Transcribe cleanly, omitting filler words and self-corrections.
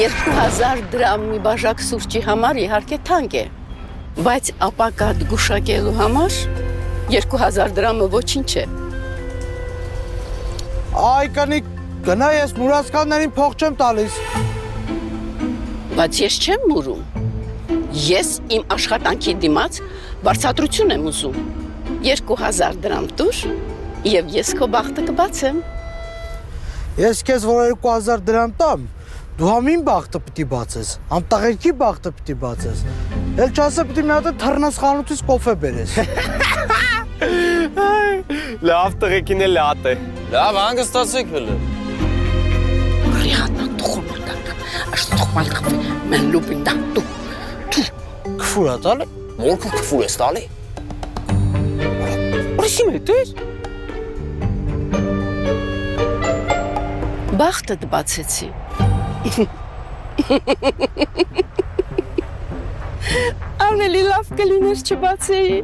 2000 դրամի բաժակ սուրճի համար իհարկե թանկ է, բայց ապակա գուշակելու համար 2000 դրամը ոչինչ է։ Այ կնիկ, գնա ես մուրացկաններին փող չեմ տալիս։ Բայց ես չեմ մուրում։ Ես իմ աշխատանքի դիմաց բարձրացություն եմ ուզում։ 2000 դրամ տուր եւ ես քո բախտը կբացեմ։ Ես քեզ որ 2000 դրամ տամ, դու համին բախտը պիտի բացես, համ տղերքի բախտը պիտի բացես։ Էլ չասե պիտի մի հատ թռնես խանութից կոֆե բերես։ Լավ տղեկին է լատ է։ Լավ հանգստացեք հələ։ Ռիհանա տխմատա, աշտխմալ կֆե, մեն լուպինდა դու։ Քֆուր է տալի։ Որքան քֆուր ես տալի։ Ուրիշի մետեր։ Բախտդ բացեցի։ Ավելի լավ կլիներ չբացեի։